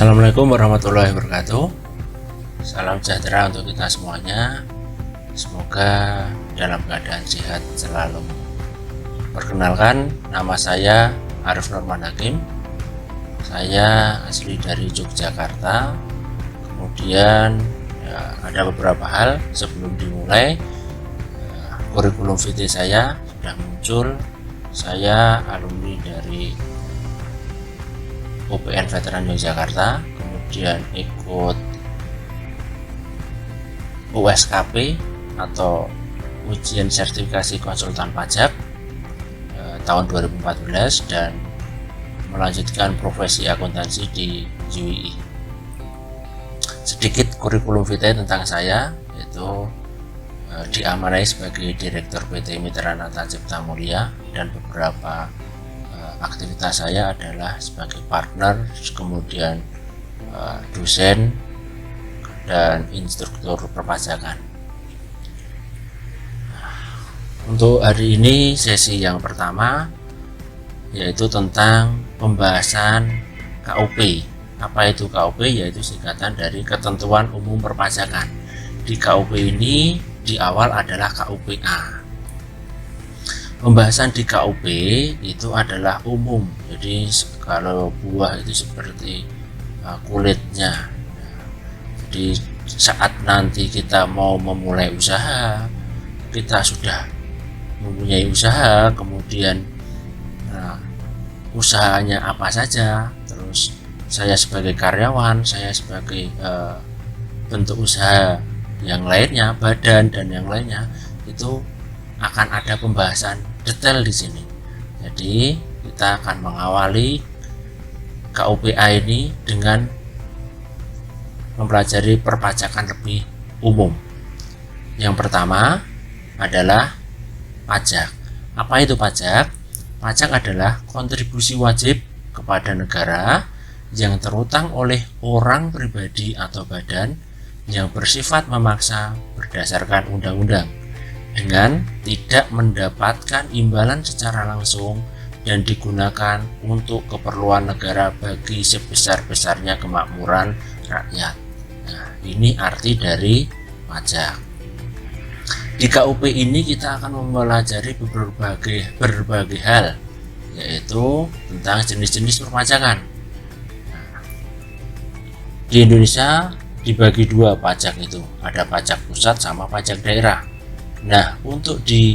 Assalamualaikum warahmatullahi wabarakatuh. Salam sejahtera untuk kita semuanya. Semoga dalam keadaan sehat selalu. Perkenalkan, nama saya Arif Norman Hakim. Saya asli dari Yogyakarta. Kemudian ada beberapa hal sebelum dimulai. Kurikulum vitae saya sudah muncul. Saya alumni dari UPN Veteran Yogyakarta, kemudian ikut USKP atau ujian sertifikasi konsultan pajak tahun 2014 dan melanjutkan profesi akuntansi di UII. Sedikit kurikulum vitae tentang saya, yaitu diamanai sebagai Direktur PT Mitra Nata Cipta Mulia, dan beberapa aktivitas saya adalah sebagai partner, kemudian dosen dan instruktur perpajakan. Untuk hari ini sesi yang pertama yaitu tentang pembahasan KUP. Apa itu KUP? Yaitu singkatan dari Ketentuan Umum Perpajakan. Di KUP ini di awal adalah KUPA. Pembahasan di KUP itu adalah umum. Jadi kalau buah itu seperti kulitnya. Jadi saat nanti kita mau memulai usaha, kita sudah mempunyai usaha, kemudian usahanya apa saja, terus saya sebagai karyawan, saya sebagai bentuk usaha yang lainnya, badan dan yang lainnya, itu akan ada pembahasan detail di sini. Jadi kita akan mengawali KUPA ini dengan mempelajari perpajakan lebih umum. Yang pertama adalah pajak. Apa itu pajak? Pajak adalah kontribusi wajib kepada negara yang terutang oleh orang pribadi atau badan yang bersifat memaksa berdasarkan undang-undang dengan tidak mendapatkan imbalan secara langsung dan digunakan untuk keperluan negara bagi sebesar-besarnya kemakmuran rakyat. Nah, ini arti dari pajak. Di KUP ini kita akan mempelajari berbagai hal, yaitu tentang jenis-jenis perpajakan. Nah, di Indonesia dibagi dua pajak itu, ada pajak pusat sama pajak daerah. Nah, untuk di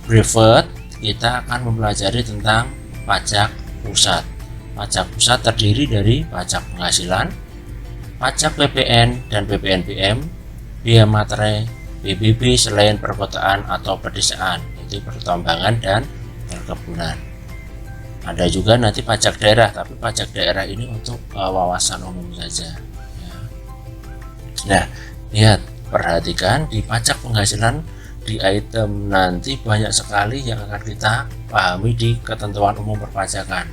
brevet kita akan mempelajari tentang pajak pusat. Pajak pusat terdiri dari pajak penghasilan, pajak PPN dan PPNBM, biaya materai, PBB selain perkotaan atau pedesaan, itu pertambangan dan perkebunan. Ada juga nanti pajak daerah, tapi pajak daerah ini untuk wawasan umum saja. Nah, lihat, perhatikan di pajak penghasilan di item nanti banyak sekali yang akan kita pahami di ketentuan umum perpajakan.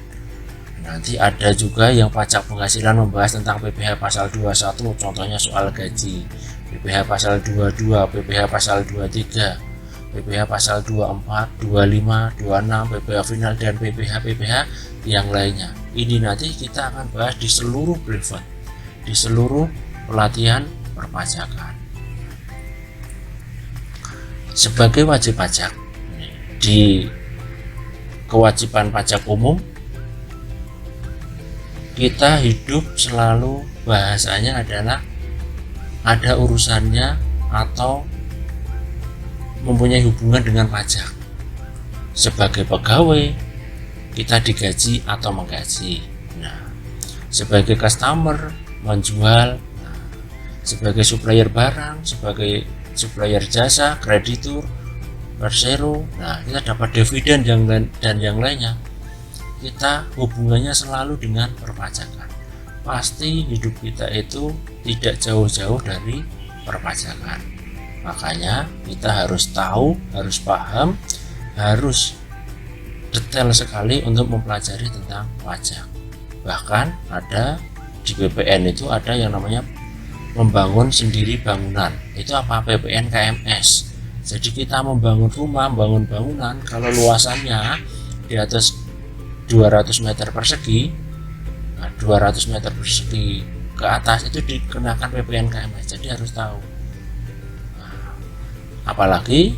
Nanti ada juga yang pajak penghasilan membahas tentang PPh pasal 21, contohnya soal gaji, PPh pasal 22, PPh pasal 23, PPh pasal 24, 25, 26, PPh final dan PPh yang lainnya. Ini nanti kita akan bahas di seluruh brevet, di seluruh pelatihan perpajakan. Sebagai wajib pajak di kewajiban pajak umum, kita hidup selalu bahasanya adalah ada urusannya atau mempunyai hubungan dengan pajak. Sebagai pegawai kita digaji atau menggaji. Nah, sebagai customer menjual, sebagai supplier barang, sebagai supplier jasa, kreditur, persero, nah kita dapat dividen dan yang lainnya. Kita hubungannya selalu dengan perpajakan. Pasti hidup kita itu tidak jauh-jauh dari perpajakan. Makanya kita harus tahu, harus paham, harus detail sekali untuk mempelajari tentang pajak. Bahkan ada di BPN itu ada yang namanya membangun sendiri bangunan. Itu apa? PPN KMS. Jadi kita membangun rumah, membangun bangunan, kalau luasannya di atas 200 meter persegi, Nah, 200 meter persegi ke atas itu dikenakan PPN KMS, jadi harus tahu. Nah, apalagi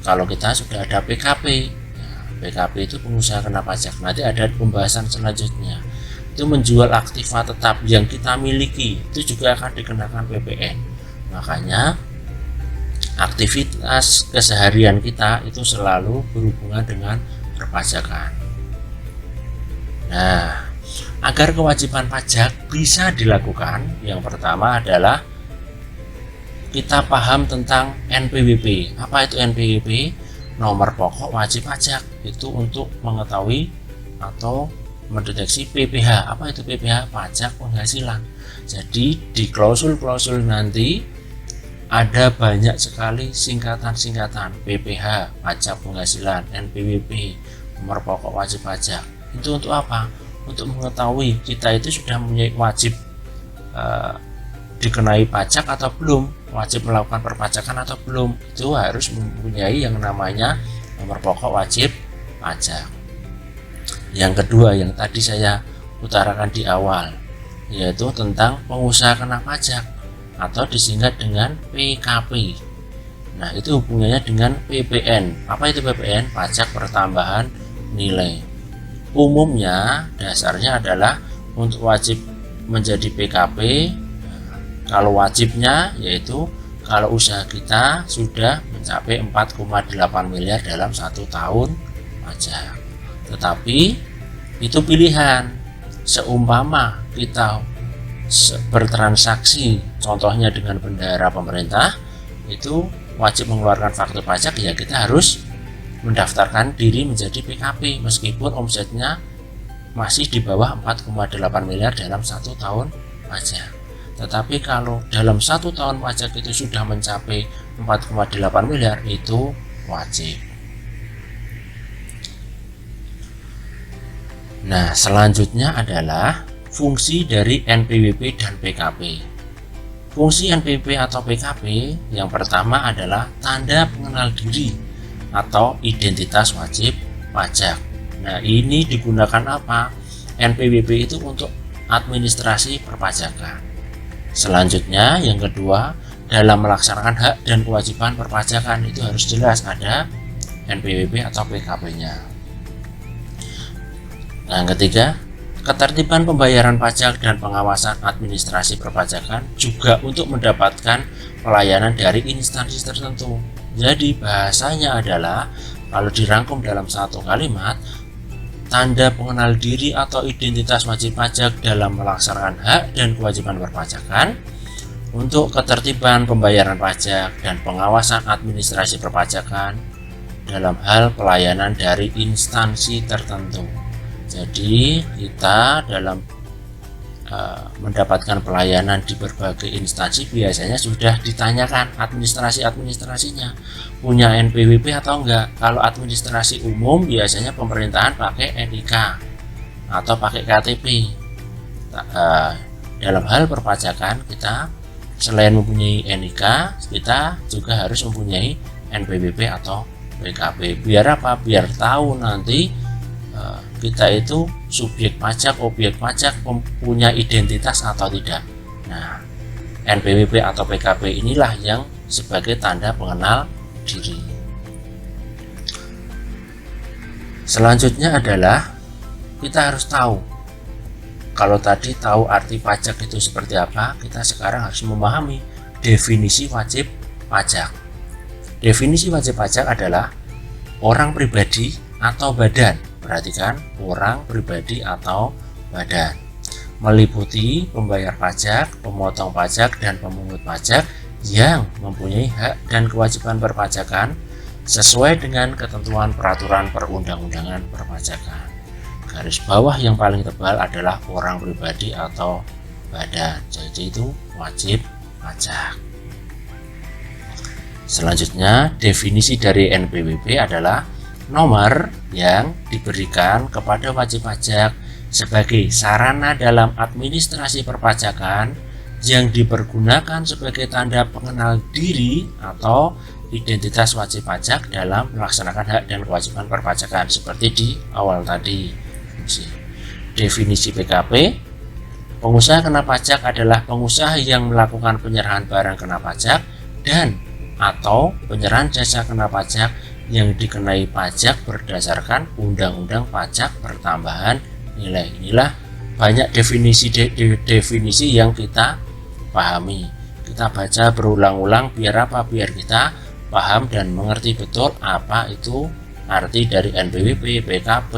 kalau kita sudah ada PKP. Nah, PKP itu pengusaha kena pajak. Nanti ada pembahasan selanjutnya. Itu menjual aktiva tetap yang kita miliki, itu juga akan dikenakan PPN. Makanya aktivitas keseharian kita itu selalu berhubungan dengan perpajakan. Nah, agar kewajiban pajak bisa dilakukan, yang pertama adalah kita paham tentang NPWP. Apa itu NPWP? Nomor pokok wajib pajak. Itu untuk mengetahui atau mendeteksi PPh. Apa itu PPh? Pajak penghasilan. Jadi di klausul-klausul nanti ada banyak sekali singkatan-singkatan. PPh, pajak penghasilan, NPWP, nomor pokok wajib pajak. Itu untuk apa? Untuk mengetahui kita itu sudah mempunyai wajib dikenai pajak atau belum, wajib melakukan perpajakan atau belum. Itu harus mempunyai yang namanya nomor pokok wajib pajak. Yang kedua yang tadi saya utarakan di awal, yaitu tentang pengusaha kena pajak atau disingkat dengan PKP. Nah, itu hubungannya dengan PPN. Apa itu PPN? Pajak pertambahan nilai. Umumnya dasarnya adalah untuk wajib menjadi PKP, kalau wajibnya yaitu kalau usaha kita sudah mencapai 4,8 miliar dalam 1 tahun pajak. Tetapi itu pilihan. Seumpama kita bertransaksi contohnya dengan bendahara pemerintah, itu wajib mengeluarkan faktur pajak, ya kita harus mendaftarkan diri menjadi PKP meskipun omsetnya masih di bawah 4,8 miliar dalam 1 tahun pajak. Tetapi kalau dalam 1 tahun pajak itu sudah mencapai 4,8 miliar, itu wajib. Nah, selanjutnya adalah fungsi dari NPWP dan PKP. Fungsi NPWP atau PKP yang pertama adalah tanda pengenal diri atau identitas wajib pajak. Nah, ini digunakan apa? NPWP itu untuk administrasi perpajakan. Selanjutnya yang kedua, dalam melaksanakan hak dan kewajiban perpajakan itu harus jelas ada NPWP atau PKP-nya. Nah, yang ketiga, ketertiban pembayaran pajak dan pengawasan administrasi perpajakan juga untuk mendapatkan pelayanan dari instansi tertentu. Jadi bahasanya adalah kalau dirangkum dalam satu kalimat, tanda pengenal diri atau identitas wajib pajak dalam melaksanakan hak dan kewajiban perpajakan, untuk ketertiban pembayaran pajak dan pengawasan administrasi perpajakan dalam hal pelayanan dari instansi tertentu. Jadi kita dalam mendapatkan pelayanan di berbagai instansi biasanya sudah ditanyakan administrasinya punya NPWP atau enggak. Kalau administrasi umum biasanya pemerintahan pakai NIK atau pakai KTP. Dalam hal perpajakan kita selain mempunyai NIK, kita juga harus mempunyai NPWP atau PKP. Biar apa? Biar tahu nanti kita itu subjek pajak, objek pajak, punya identitas atau tidak. Nah, NPWP atau PKP inilah yang sebagai tanda pengenal diri. Selanjutnya adalah kita harus tahu. Kalau tadi tahu arti pajak itu seperti apa, kita sekarang harus memahami definisi wajib pajak. Definisi wajib pajak adalah orang pribadi atau badan. Perhatikan, orang pribadi atau badan, meliputi pembayar pajak, pemotong pajak, dan pemungut pajak yang mempunyai hak dan kewajiban perpajakan sesuai dengan ketentuan peraturan perundang-undangan perpajakan. Garis bawah yang paling tebal adalah orang pribadi atau badan, jadi itu wajib pajak. Selanjutnya, definisi dari NPWP adalah nomor yang diberikan kepada wajib pajak sebagai sarana dalam administrasi perpajakan yang dipergunakan sebagai tanda pengenal diri atau identitas wajib pajak dalam melaksanakan hak dan kewajiban perpajakan seperti di awal tadi. Definisi PKP, Pengusaha kena pajak adalah pengusaha yang melakukan penyerahan barang kena pajak dan atau penyerahan jasa kena pajak yang dikenai pajak berdasarkan Undang-Undang Pajak Pertambahan Nilai. Inilah banyak definisi yang kita pahami. Kita baca berulang-ulang biar apa? Biar kita paham dan mengerti betul apa itu arti dari NPWP, PKP,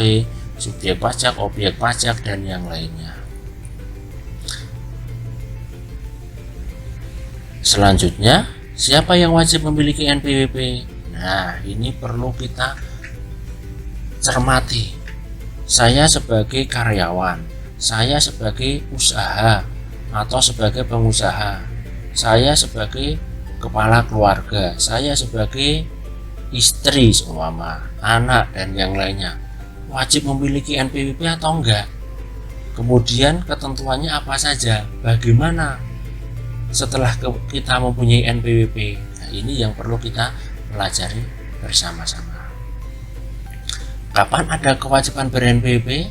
subjek pajak, objek pajak, dan yang lainnya. Selanjutnya, siapa yang wajib memiliki NPWP? Nah, ini perlu kita cermati. Saya sebagai karyawan, saya sebagai usaha atau sebagai pengusaha, saya sebagai kepala keluarga, saya sebagai istri seumpama, anak dan yang lainnya, wajib memiliki NPWP atau enggak? Kemudian ketentuannya apa saja? Bagaimana setelah kita mempunyai NPWP? Nah, ini yang perlu kita pelajari bersama-sama. Kapan ada kewajiban ber-NPWP?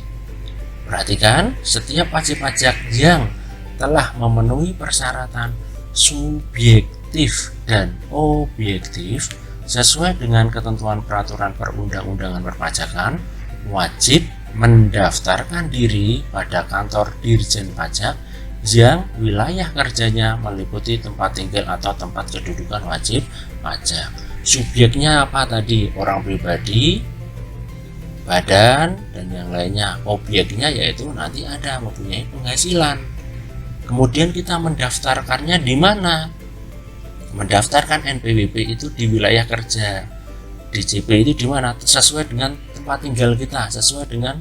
Perhatikan, setiap wajib pajak yang telah memenuhi persyaratan subjektif dan objektif sesuai dengan ketentuan peraturan perundang-undangan perpajakan wajib mendaftarkan diri pada kantor Dirjen Pajak yang wilayah kerjanya meliputi tempat tinggal atau tempat kedudukan wajib pajak. Subjeknya apa tadi? Orang pribadi, badan, dan yang lainnya. Objeknya yaitu nanti ada mempunyai penghasilan. Kemudian kita mendaftarkannya di mana? Mendaftarkan NPWP itu di wilayah kerja. DJP itu di mana? Sesuai dengan tempat tinggal kita, sesuai dengan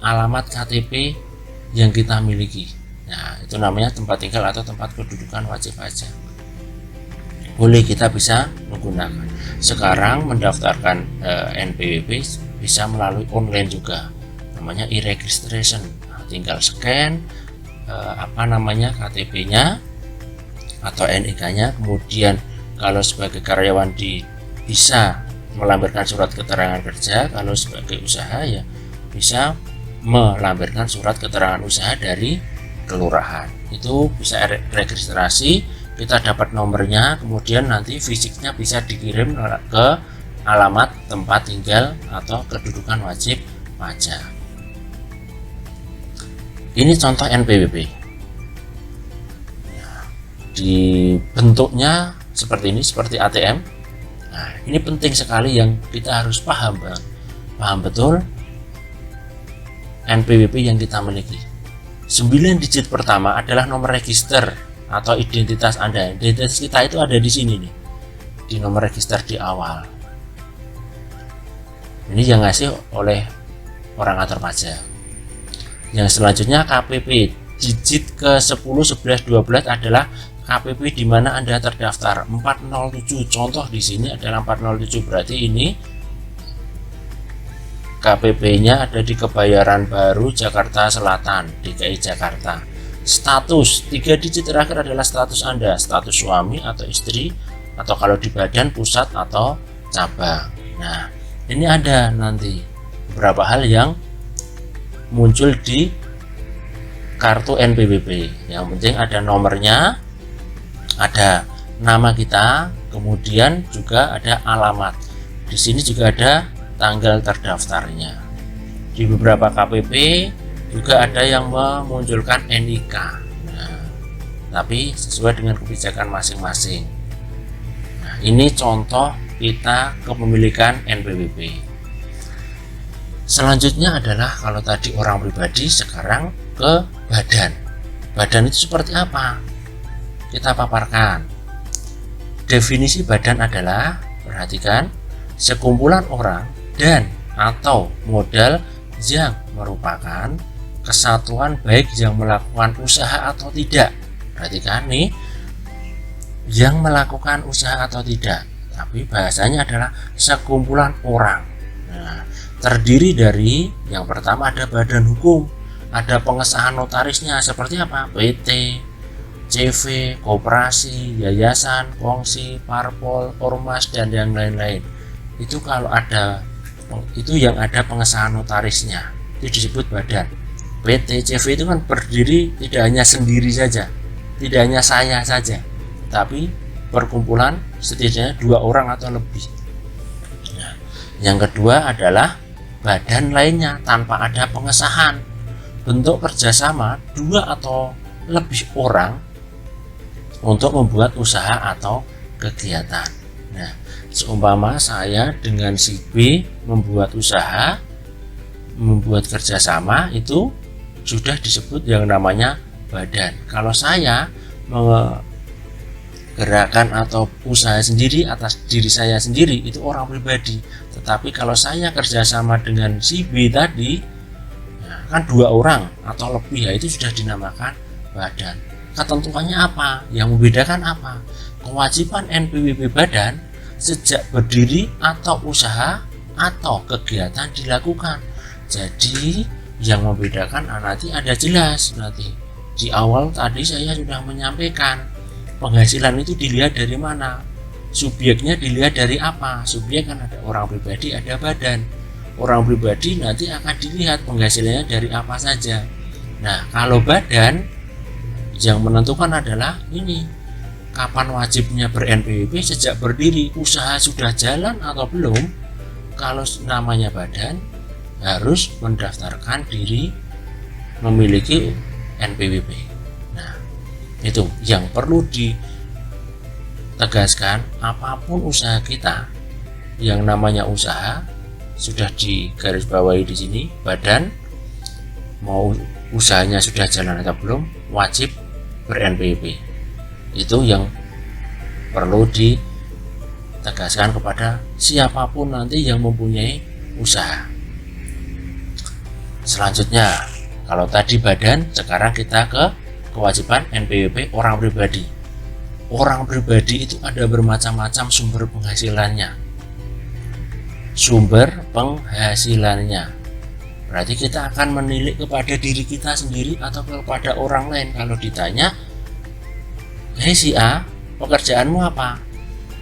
alamat KTP yang kita miliki. Nah, itu namanya tempat tinggal atau tempat kedudukan wajib pajak. Boleh kita bisa menggunakan. Sekarang mendaftarkan NPWP bisa melalui online juga. Namanya e-registration. Nah, tinggal scan KTP-nya atau NIK-nya, kemudian kalau sebagai karyawan bisa melampirkan surat keterangan kerja, kalau sebagai usaha ya bisa melampirkan surat keterangan usaha dari kelurahan. Itu bisa registrasi, kita dapat nomornya, kemudian nanti fisiknya bisa dikirim ke alamat tempat tinggal atau kedudukan wajib pajak. Ini contoh NPWP. Di bentuknya seperti ini, seperti ATM. Nah, ini penting sekali yang kita harus paham betul NPWP yang kita miliki. 9 digit pertama adalah nomor register atau identitas Anda. Identitas kita itu ada di sini nih, di nomor register di awal. Ini yang ngasih oleh orang kantor pajak. Yang selanjutnya KPP, digit ke 10, 11, 12 adalah KPP di mana Anda terdaftar. 407, contoh di sini adalah 407, berarti ini KPP-nya ada di Kebayoran Baru, Jakarta Selatan, DKI Jakarta. Status, 3 digit terakhir adalah status Anda, status suami atau istri, atau kalau di badan pusat atau cabang. Nah, ini ada nanti beberapa hal yang muncul di kartu NPWP. Yang penting ada nomornya, ada nama kita, kemudian juga ada alamat. Di sini juga ada tanggal terdaftarnya. Di beberapa KPP juga ada yang memunculkan NIK. Nah, tapi sesuai dengan kebijakan masing-masing. Nah, ini contoh kita kepemilikan NPWP. Selanjutnya adalah kalau tadi orang pribadi, sekarang ke badan. Badan itu seperti apa? Kita paparkan. Definisi badan adalah, perhatikan, sekumpulan orang dan atau modal yang merupakan kesatuan baik yang melakukan usaha atau tidak. Perhatikan nih, yang melakukan usaha atau tidak, tapi bahasanya adalah sekumpulan orang. Nah, terdiri dari yang pertama ada badan hukum, ada pengesahan notarisnya seperti apa? PT, CV, koperasi, yayasan, kongsi, parpol, ormas, dan yang lain-lain. Itu kalau ada, itu yang ada pengesahan notarisnya, itu disebut badan. PT CV itu kan berdiri tidak hanya sendiri saja, tidak hanya saya saja, tapi perkumpulan setidaknya 2 orang atau lebih. Nah, yang kedua adalah badan lainnya tanpa ada pengesahan. Bentuk kerjasama 2 atau lebih orang untuk membuat usaha atau kegiatan. Nah, seumpama saya dengan si B membuat usaha, membuat kerjasama, itu sudah disebut yang namanya badan. Kalau saya menggerakkan atau usaha sendiri atas diri saya sendiri, itu orang pribadi. Tetapi kalau saya kerjasama dengan si B tadi, ya kan 2 orang atau lebih, ya itu sudah dinamakan badan. Ketentuannya apa? Yang membedakan apa? Kewajiban NPWP badan sejak berdiri atau usaha atau kegiatan dilakukan. Jadi yang membedakan nanti ada jelas. Nanti di awal tadi saya sudah menyampaikan penghasilan itu dilihat dari mana, subjeknya dilihat dari apa. Subjek kan ada orang pribadi, ada badan. Orang pribadi nanti akan dilihat penghasilannya dari apa saja. Nah, kalau badan yang menentukan adalah ini, kapan wajibnya ber-NPWP, sejak berdiri, usaha sudah jalan atau belum. Kalau namanya badan harus mendaftarkan diri memiliki NPWP. Nah, itu yang perlu ditegaskan. Apapun usaha kita, yang namanya usaha sudah digarisbawahi di sini, badan mau usahanya sudah jalan atau belum, wajib ber-NPWP. Itu yang perlu ditegaskan kepada siapapun nanti yang mempunyai usaha. Selanjutnya, kalau tadi badan, sekarang kita ke kewajiban NPWP orang pribadi. Orang pribadi itu ada bermacam-macam sumber penghasilannya. Berarti kita akan menilik kepada diri kita sendiri atau kepada orang lain. Kalau ditanya, hei si A, pekerjaanmu apa?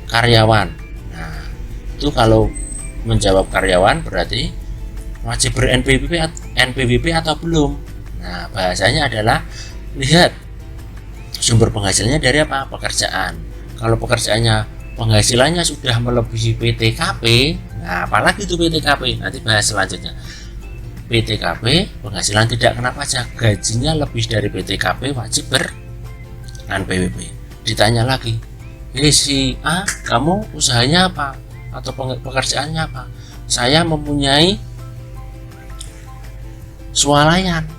Karyawan. Nah, itu kalau menjawab karyawan berarti wajib ber-NPWP atau belum. Nah, bahasanya adalah lihat sumber penghasilannya dari apa? Pekerjaan. Kalau pekerjaannya penghasilannya sudah melebihi PTKP, nah apalagi itu PTKP, nanti bahas selanjutnya. PTKP penghasilan tidak kena pajak, gajinya lebih dari PTKP wajib ber-NPWP. Ditanya lagi, hei si A, kamu usahanya apa atau pekerjaannya apa? Saya mempunyai swalayan.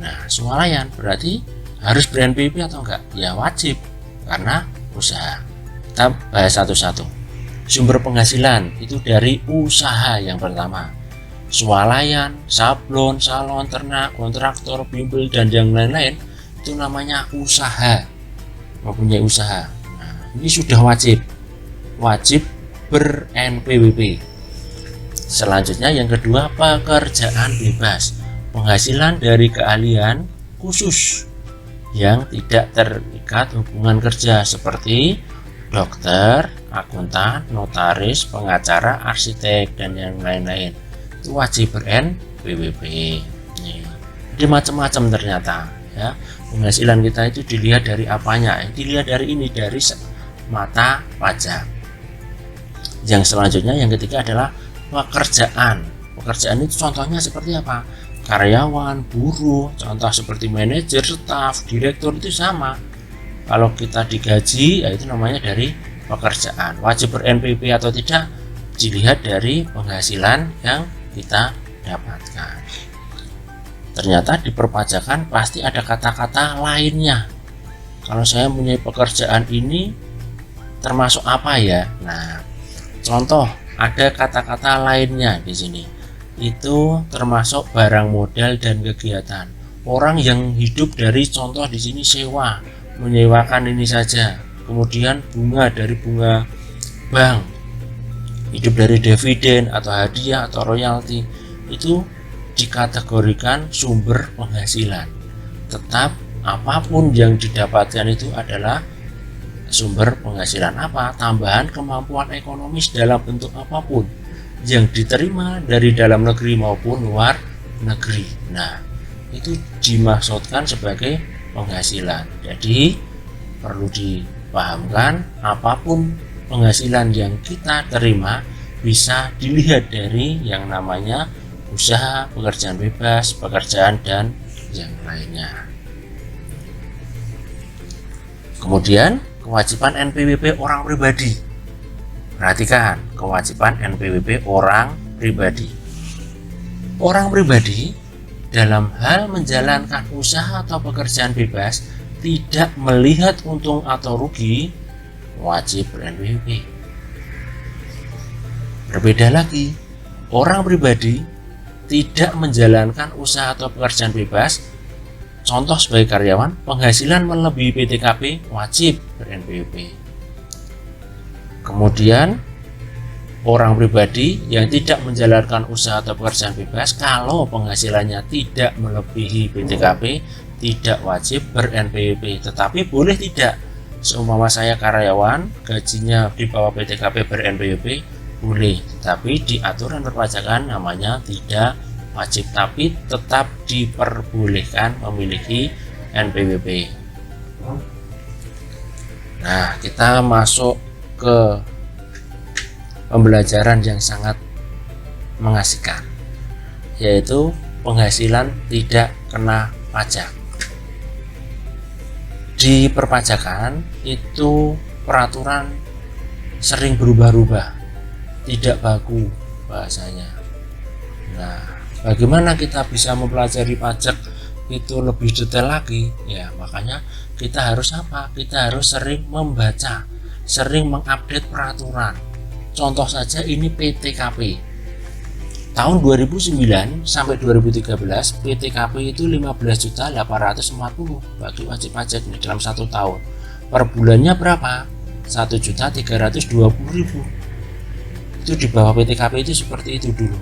Nah, swalayan berarti harus ber-NPWP atau enggak? Ya wajib, karena usaha. Kita bahas satu-satu. Sumber penghasilan itu dari usaha yang pertama. Swalayan, sablon, salon, ternak, kontraktor, bimbel, dan yang lain-lain, itu namanya usaha, mempunyai usaha. Nah, ini sudah wajib ber-NPWP. Selanjutnya yang kedua, pekerjaan bebas, penghasilan dari keahlian khusus yang tidak terikat hubungan kerja seperti dokter, akuntan, notaris, pengacara, arsitek, dan yang lain-lain. Itu wajib ber-NPWP. Jadi macam-macam ternyata ya. Penghasilan kita itu dilihat dari apanya? Dilihat dari ini, dari mata pajak. Yang selanjutnya yang ketiga adalah pekerjaan. Pekerjaan itu contohnya seperti apa? Karyawan, buruh, contoh seperti manajer, staf, direktur, itu sama. Kalau kita digaji, ya itu namanya dari pekerjaan. Wajib ber-NPWP atau tidak dilihat dari penghasilan yang kita dapatkan. Ternyata di perpajakan pasti ada kata-kata lainnya. Kalau saya mempunyai pekerjaan ini termasuk apa ya? Nah, contoh ada kata-kata lainnya di sini. Itu termasuk barang modal dan kegiatan. Orang yang hidup dari contoh di sini sewa, menyewakan ini saja. Kemudian bunga dari bunga bank, hidup dari dividen atau hadiah atau royalti, itu dikategorikan sumber penghasilan. Tetap apapun yang didapatkan itu adalah sumber penghasilan. Apa? Tambahan kemampuan ekonomis dalam bentuk apapun yang diterima dari dalam negeri maupun luar negeri. Nah, itu dimaksudkan sebagai penghasilan. Jadi perlu dipahamkan, apapun penghasilan yang kita terima bisa dilihat dari yang namanya usaha, pekerjaan bebas, pekerjaan, dan yang lainnya. Kemudian kewajiban NPWP orang pribadi. Perhatikan, kewajiban NPWP orang pribadi. Orang pribadi dalam hal menjalankan usaha atau pekerjaan bebas tidak melihat untung atau rugi, wajib ber-NPWP. Berbeda lagi, orang pribadi tidak menjalankan usaha atau pekerjaan bebas, contoh sebagai karyawan, penghasilan melebihi PTKP, wajib ber-NPWP. Kemudian orang pribadi yang tidak menjalankan usaha atau pekerjaan bebas, kalau penghasilannya tidak melebihi PTKP, tidak wajib ber-NPWP. Tetapi boleh tidak, seumpama saya karyawan, gajinya di bawah PTKP, ber-NPWP boleh, tapi di aturan perpajakan namanya tidak wajib, tapi tetap diperbolehkan memiliki NPWP. Nah, kita masuk ke pembelajaran yang sangat mengasihkan, yaitu penghasilan tidak kena pajak. Di perpajakan itu peraturan sering berubah-ubah, tidak baku bahasanya. Nah, bagaimana kita bisa mempelajari pajak itu lebih detail lagi? Ya, makanya kita harus apa? Kita harus sering membaca, sering mengupdate peraturan. Contoh saja ini PTKP. Tahun 2009 sampai 2013 PTKP itu 15.840 bagi wajib pajak ini dalam 1 tahun. Per bulannya berapa? 1.320.000. Itu di bawah PTKP itu seperti itu dulu.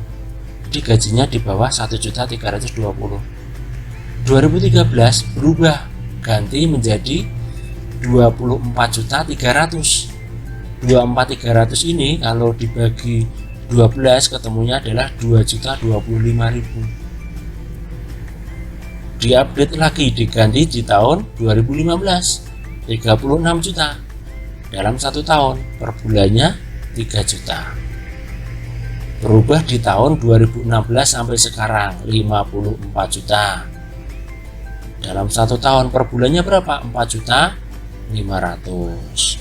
Jadi gajinya di bawah 1.320.000. 2013 berubah, ganti menjadi 24.300.000. 24.300 ini kalau dibagi 12 ketemunya adalah 2.025.000. Diupdate lagi, diganti di tahun 2015 36 juta dalam 1 tahun, per bulannya 3 juta. Berubah di tahun 2016 sampai sekarang 54 juta dalam 1 tahun, per bulannya berapa? 4.500.000.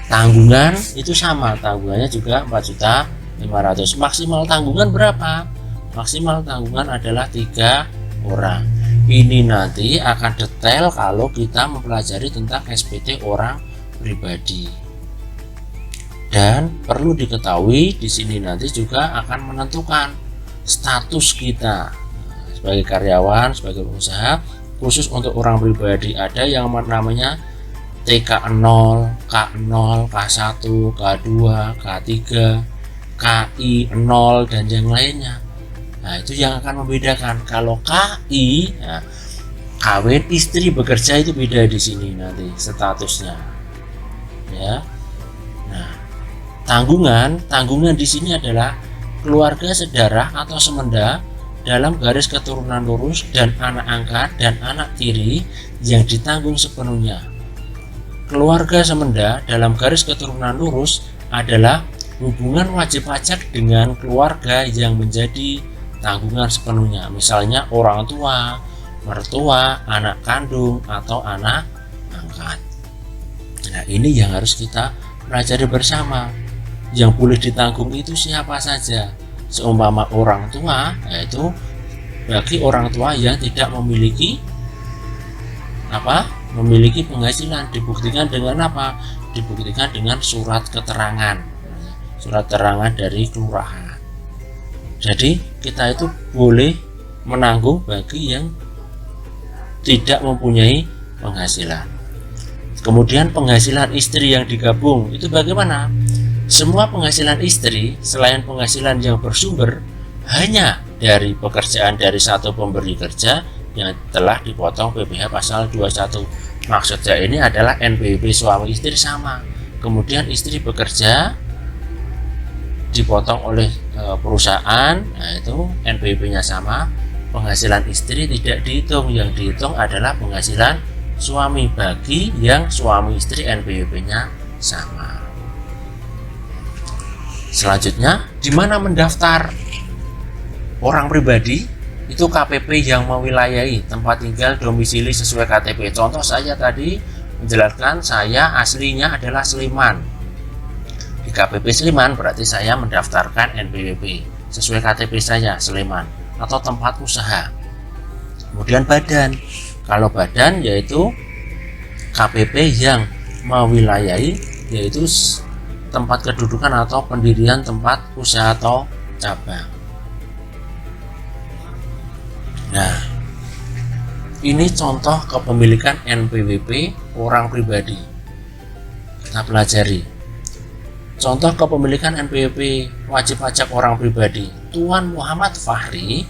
Tanggungan itu sama, tanggungannya juga 4.500.000. Maksimal tanggungan berapa? Maksimal tanggungan adalah 3 orang. Ini nanti akan detail kalau kita mempelajari tentang SPT orang pribadi. Dan perlu diketahui di sini nanti juga akan menentukan status kita sebagai karyawan, sebagai pengusaha. Khusus untuk orang pribadi ada yang namanya TK0, K0, K1, K2, K3, KI0, dan yang lainnya. Nah, itu yang akan membedakan. Kalau KI, ya, kawin istri bekerja, itu beda di sini nanti statusnya. Ya. Nah, tanggungan di sini adalah keluarga sedarah atau semenda dalam garis keturunan lurus dan anak angkat dan anak tiri yang ditanggung sepenuhnya. Keluarga semenda dalam garis keturunan lurus adalah hubungan wajib pajak dengan keluarga yang menjadi tanggungan sepenuhnya, misalnya orang tua, mertua, anak kandung, atau anak angkat. Nah, ini yang harus kita pelajari bersama. Yang boleh ditanggung itu siapa saja. Seumpama orang tua, yaitu bagi orang tua yang tidak memiliki memiliki penghasilan, dibuktikan dengan apa? Dibuktikan dengan surat keterangan dari kelurahan. Jadi kita itu boleh menanggung bagi yang tidak mempunyai penghasilan. Kemudian penghasilan istri yang digabung itu bagaimana? Semua penghasilan istri selain penghasilan yang bersumber hanya dari pekerjaan dari satu pemberi kerja yang telah dipotong PPh pasal 21. Maksudnya ini adalah NPWP suami istri sama. Kemudian istri bekerja dipotong oleh perusahaan, nah itu NPWP-nya sama. penghasilan istri tidak dihitung, yang dihitung adalah penghasilan suami bagi yang suami istri NPWP-nya sama. Selanjutnya, di mana mendaftar orang pribadi? Itu KPP yang mewilayahi tempat tinggal domisili sesuai KTP. Contoh saya tadi menjelaskan saya aslinya adalah Sleman. Di KPP Sleman berarti saya mendaftarkan NPWP sesuai KTP saya Sleman atau tempat usaha. Kemudian badan. Kalau badan yaitu KPP yang mewilayahi yaitu tempat kedudukan atau pendirian tempat usaha atau cabang. Nah, ini contoh kepemilikan NPWP orang pribadi. Kita pelajari. Contoh kepemilikan NPWP wajib pajak orang pribadi. Tuan Muhammad Fahri,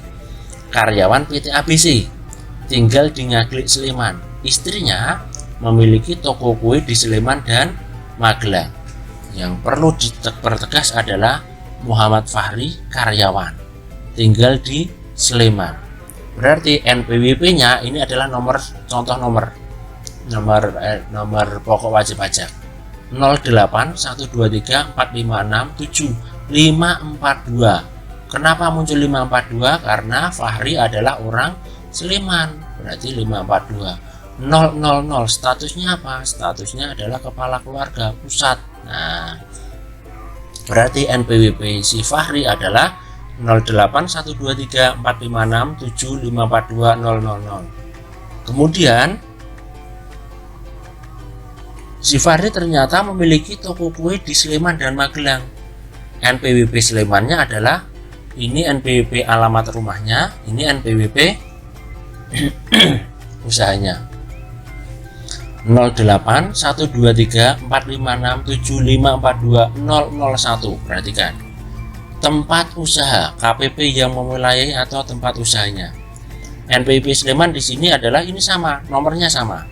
karyawan PT ABC, tinggal di Ngaglik, Sleman. Istrinya memiliki toko kue di Sleman dan Magelang. Yang perlu dipertegas adalah Muhammad Fahri karyawan, tinggal di Sleman. Berarti NPWP-nya ini adalah nomor pokok wajib pajak 081234567542. Kenapa muncul 542? Karena Fahri adalah orang Sleman, berarti 542. 000 statusnya apa? Statusnya adalah kepala keluarga pusat. Nah, berarti NPWP si Fahri adalah 08123456754200. Kemudian si Fahri ternyata memiliki toko kue di Sleman dan Magelang. NPWP Slemannya adalah ini NPWP alamat rumahnya, ini NPWP usahanya 0812345675420001. Perhatikan, tempat usaha KPP yang mewilayahi atau tempat usahanya. NPWP Sleman di sini adalah ini sama, nomornya sama.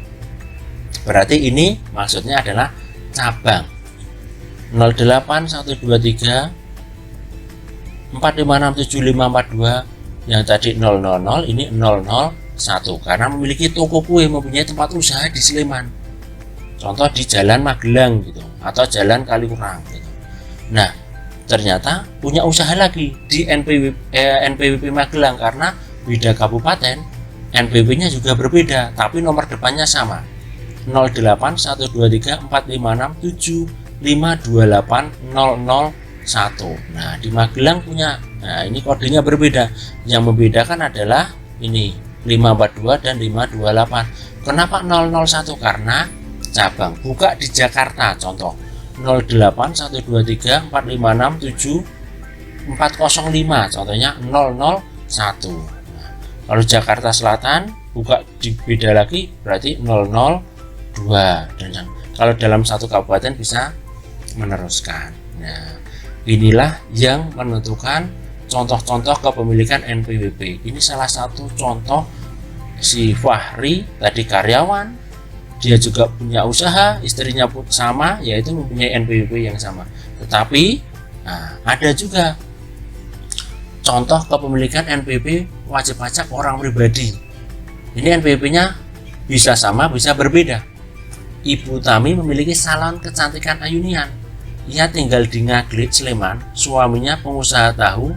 Berarti ini maksudnya adalah cabang 081234567542, yang tadi 000 ini 001 karena memiliki toko kue, mempunyai tempat usaha di Sleman. Contoh di Jalan Magelang gitu atau Jalan Kaliurang gitu. Nah, ternyata punya usaha lagi di NPWP Magelang karena beda kabupaten, NPWP-nya juga berbeda, tapi nomor depannya sama 0812345675280001. Nah, di Magelang punya, nah ini kodenya berbeda. Yang membedakan adalah ini 542 dan 528. Kenapa 001? Karena cabang, buka di Jakarta. Contoh 081234567405, contohnya 001. Nah, kalau Jakarta Selatan buka di beda lagi berarti 002, dan kalau dalam satu kabupaten bisa meneruskan. Nah, inilah yang menentukan contoh-contoh kepemilikan NPWP. Ini salah satu contoh si Fahri tadi karyawan, dia juga punya usaha, istrinya pun sama, yaitu mempunyai NPWP yang sama. Tetapi ada juga contoh kepemilikan NPWP wajib pajak orang pribadi. Ini NPWP-nya bisa sama, bisa berbeda. Ibu Tami memiliki salon kecantikan Ayunian. Ia tinggal di Ngaglik, Sleman. Suaminya pengusaha tahu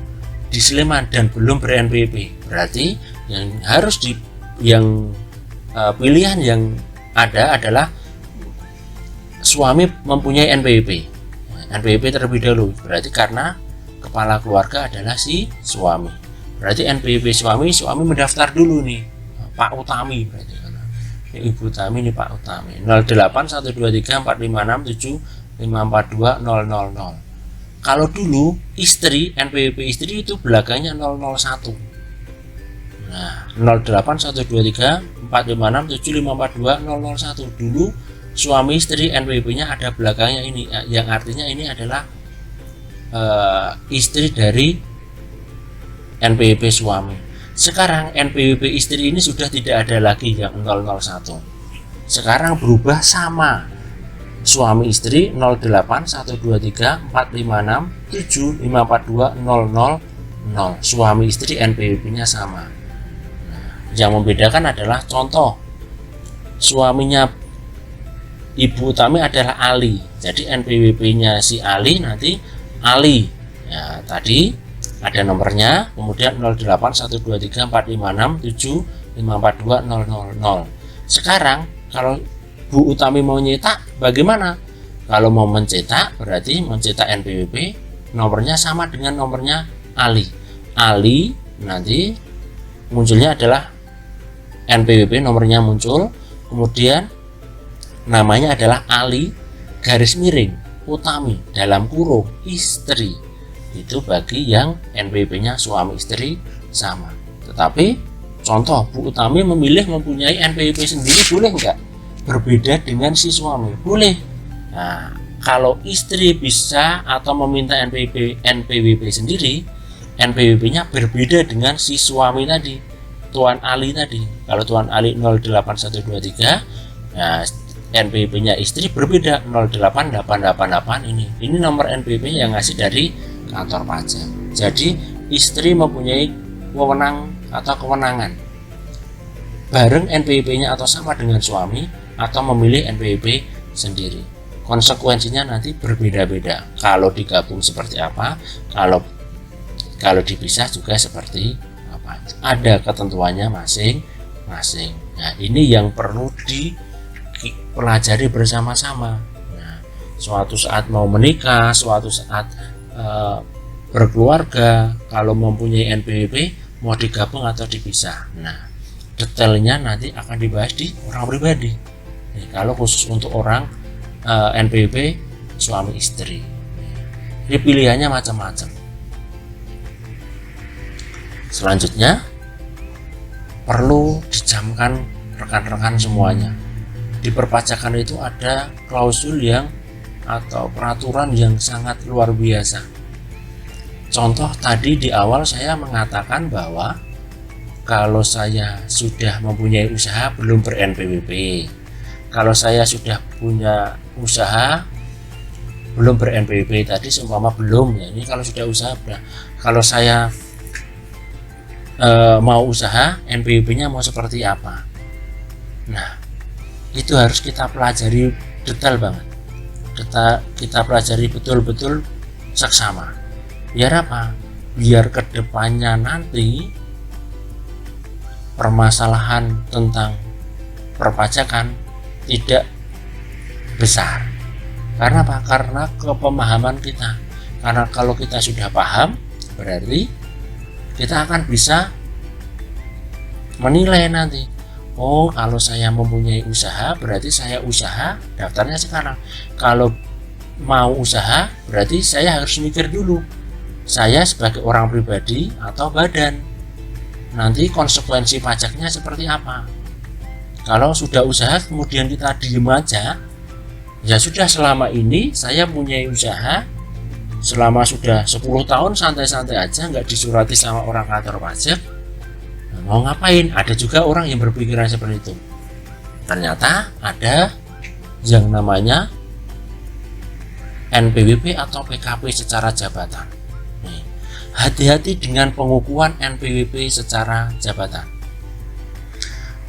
di Sleman dan belum ber-NPWP. Berarti yang harus pilihan yang ada adalah suami mempunyai NPWP. NPWP terlebih dahulu. Berarti karena kepala keluarga adalah si suami. Berarti NPWP suami mendaftar dulu nih, Pak Utami. Berarti karena ini Ibu Tami, ini Pak Utami. 08123456754200. Kalau dulu istri, NPWP istri itu belakangnya 001. Nah, 0812345675420001. Dulu suami istri NPWP-nya ada belakangnya ini, yang artinya ini adalah istri dari NPWP suami. Sekarang NPWP istri ini sudah tidak ada lagi yang 001. Sekarang berubah sama. Suami istri 08123456754200. Suami istri NPWP-nya sama. Yang membedakan adalah contoh suaminya Ibu Utami adalah Ali, jadi NPWP-nya si Ali nanti Ali. Ya, tadi ada nomornya, kemudian 08123456754200. Sekarang kalau Bu Utami mau nyetak bagaimana? Kalau mau mencetak berarti mencetak NPWP, nomornya sama dengan nomornya Ali. Ali nanti munculnya adalah NPWP, nomornya muncul, kemudian namanya adalah Ali garis miring Utami dalam kurung istri. Itu bagi yang NPWP-nya suami istri sama. Tetapi contoh Bu Utami memilih mempunyai NPWP sendiri, boleh nggak? Berbeda dengan si suami, boleh. Nah, kalau istri bisa atau meminta NPWP sendiri, NPWP-nya berbeda dengan si suami tadi, Tuan Ali tadi. Kalau Tuan Ali 08123, nah NPWP-nya istri berbeda 08888 ini. Ini nomor NPWP yang ngasih dari kantor pajak. Jadi istri mempunyai wewenang atau kewenangan bareng NPWP-nya atau sama dengan suami atau memilih NPWP sendiri. Konsekuensinya nanti berbeda-beda. Kalau digabung seperti apa, kalau dipisah juga seperti apa. Ada ketentuannya masing-masing. Nah, ini yang perlu dipelajari bersama-sama. Nah, suatu saat mau menikah, suatu saat berkeluarga, kalau mempunyai NPWP mau digabung atau dipisah. Nah, detailnya nanti akan dibahas di orang pribadi. Nih, kalau khusus untuk orang NPWP suami istri, ini pilihannya macam-macam. Selanjutnya perlu dijamkan rekan-rekan semuanya. Di perpajakan itu ada klausul atau peraturan yang sangat luar biasa. Contoh tadi di awal saya mengatakan bahwa kalau saya sudah mempunyai usaha belum ber-NPWP, kalau saya sudah punya usaha belum ber-NPWP tadi seumpama belum ya, ini kalau sudah usaha. Kalau saya mau usaha, NPWP-nya mau seperti apa? Nah, itu harus kita pelajari detail banget. Kita pelajari betul-betul seksama. Biar apa? Biar kedepannya nanti permasalahan tentang perpajakan tidak besar. Karena apa? Karena kepemahaman kita. Karena kalau kita sudah paham, berarti kita akan bisa menilai nanti. Oh, kalau saya mempunyai usaha, berarti saya usaha daftarnya sekarang. Kalau mau usaha, berarti saya harus mikir dulu. Saya sebagai orang pribadi atau badan, nanti konsekuensi pajaknya seperti apa. Kalau sudah usaha kemudian kita diem aja, ya sudah, selama ini saya punya usaha, selama sudah 10 tahun santai-santai aja, nggak disurati sama orang kantor pajak. Nah, mau ngapain? Ada juga orang yang berpikiran seperti itu. Ternyata ada yang namanya NPWP atau PKP secara jabatan. Hati-hati dengan pengukuhan NPWP secara jabatan.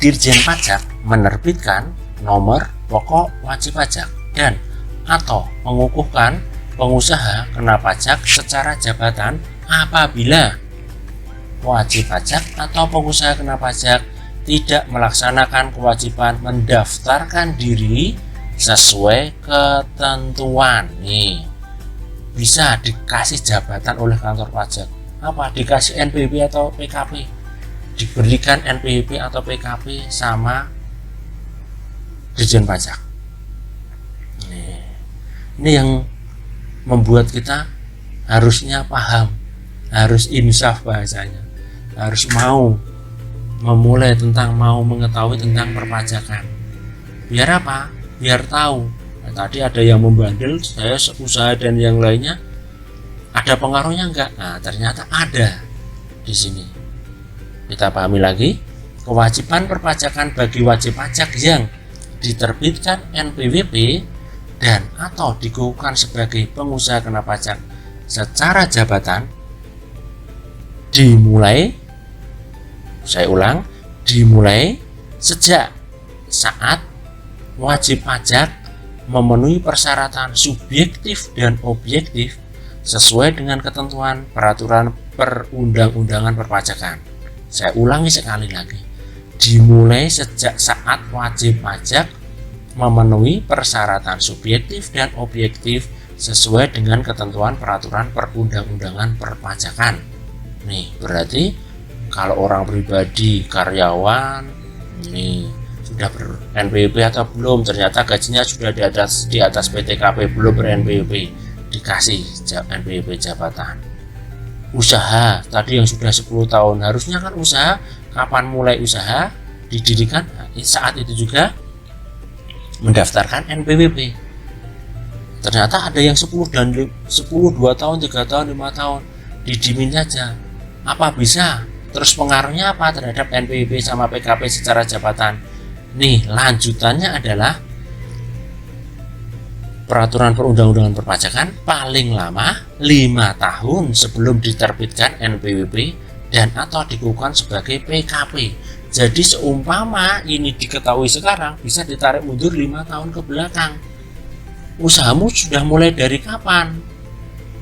Dirjen Pajak menerbitkan nomor pokok wajib pajak dan atau mengukuhkan pengusaha kena pajak secara jabatan apabila wajib pajak atau pengusaha kena pajak tidak melaksanakan kewajiban mendaftarkan diri sesuai ketentuan. Nih, bisa dikasih jabatan oleh kantor pajak. Apa? Dikasih NPWP atau PKP. Diberikan NPWP atau PKP sama Dirjen Pajak. Ini yang membuat kita harusnya paham, harus insaf bahasanya, harus mau memulai mau mengetahui tentang perpajakan. Biar apa? Biar tahu. Nah, tadi ada yang membandel, saya usaha dan yang lainnya, ada pengaruhnya enggak? Nah, ternyata ada di sini. Kita pahami lagi, kewajiban perpajakan bagi wajib pajak yang diterbitkan NPWP dan atau dikukuhkan sebagai pengusaha kena pajak secara jabatan dimulai, saya ulang, dimulai sejak saat wajib pajak memenuhi persyaratan subjektif dan objektif sesuai dengan ketentuan peraturan perundang-undangan perpajakan. Saya ulangi sekali lagi, dimulai sejak saat wajib pajak memenuhi persyaratan subjektif dan objektif sesuai dengan ketentuan peraturan perundang-undangan perpajakan. Nih, berarti kalau orang pribadi, karyawan, ini sudah ber-NPWP atau belum, ternyata gajinya sudah di atas PTKP, belum ber-NPWP, dikasih NPWP jabatan. Usaha, tadi yang sudah 10 tahun, harusnya kan usaha, kapan mulai usaha, didirikan, saat itu juga mendaftarkan NPWP. Ternyata ada yang 10, 2 tahun, 3 tahun, 5 tahun, didimin saja. Apa bisa? Terus pengaruhnya apa terhadap NPWP sama PKP secara jabatan? Nih, lanjutannya adalah peraturan perundang-undangan perpajakan paling lama 5 tahun sebelum diterbitkan NPWP dan atau dikukuhkan sebagai PKP. Jadi seumpama ini diketahui sekarang, bisa ditarik mundur 5 tahun ke belakang. Usahamu sudah mulai dari kapan?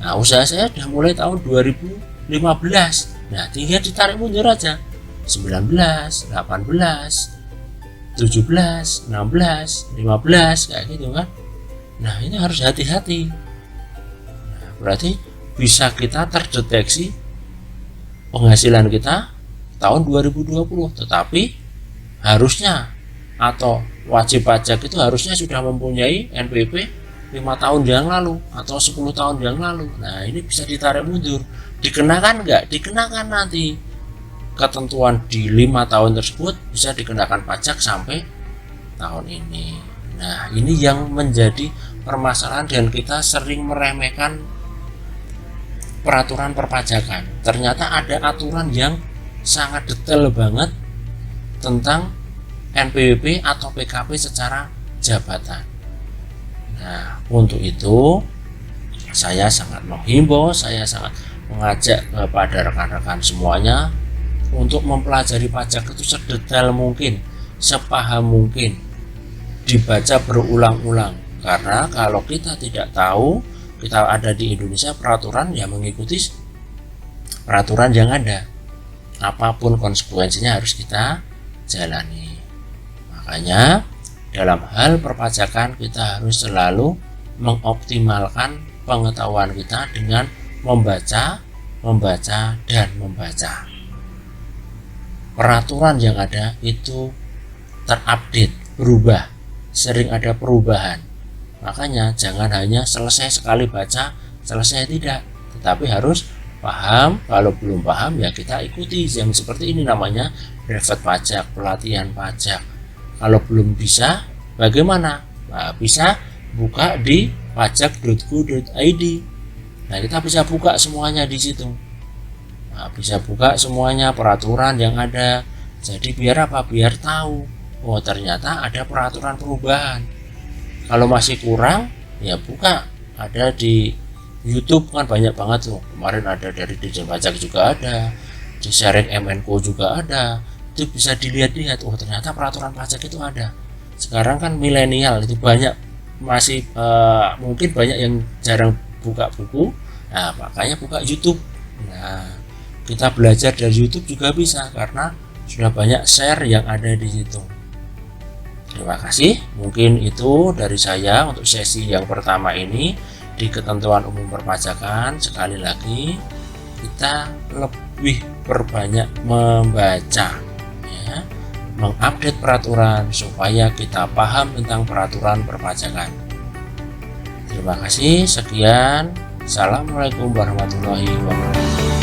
Nah, usaha saya sudah mulai tahun 2015. Nah, tinggal ditarik mundur aja. 19, 18, 17, 16, 15, kayak gitu kan. Nah, ini harus hati-hati. Nah, berarti bisa kita terdeteksi penghasilan kita tahun 2020, tetapi harusnya atau wajib pajak itu harusnya sudah mempunyai NPWP 5 tahun yang lalu atau 10 tahun yang lalu. Nah, ini bisa ditarik mundur. Dikenakan nggak? Dikenakan nanti. Ketentuan di 5 tahun tersebut bisa dikenakan pajak sampai tahun ini. Nah, ini yang menjadi permasalahan dan kita sering meremehkan peraturan perpajakan. Ternyata ada aturan yang sangat detail banget tentang NPWP atau PKP secara jabatan. Nah, untuk itu saya sangat menghimbau, saya sangat mengajak kepada rekan-rekan semuanya untuk mempelajari pajak itu sedetail mungkin, sepaham mungkin, dibaca berulang-ulang. Karena kalau kita tidak tahu, kita ada di Indonesia peraturan yang mengikuti peraturan yang ada. Apapun konsekuensinya harus kita jalani. Makanya dalam hal perpajakan kita harus selalu mengoptimalkan pengetahuan kita dengan membaca, dan membaca. Peraturan yang ada itu terupdate, berubah, sering ada perubahan. Makanya jangan hanya selesai sekali baca, selesai tidak, tetapi harus paham. Kalau belum paham ya kita ikuti yang seperti ini, namanya brevet pajak, pelatihan pajak. Kalau belum bisa, bagaimana? Nah, bisa buka di pajak.go.id. Nah, kita bisa buka semuanya di situ. Nah, bisa buka semuanya peraturan yang ada. Jadi biar apa? Biar tahu. Oh, ternyata ada peraturan perubahan. Kalau masih kurang, ya buka. Ada di YouTube kan banyak banget tuh. Kemarin ada dari Dirjen Pajak juga ada. Di Sharing MNCO juga ada. Itu bisa dilihat-lihat. Oh, ternyata peraturan pajak itu ada. Sekarang kan milenial itu banyak, masih mungkin banyak yang jarang buka buku. Nah, makanya buka YouTube. Nah, kita belajar dari YouTube juga bisa karena sudah banyak share yang ada di situ. Terima kasih. Mungkin itu dari saya untuk sesi yang pertama ini di ketentuan umum perpajakan. Sekali lagi kita lebih perbanyak membaca, ya, mengupdate peraturan supaya kita paham tentang peraturan perpajakan. Terima kasih. Sekian. Assalamualaikum warahmatullahi wabarakatuh.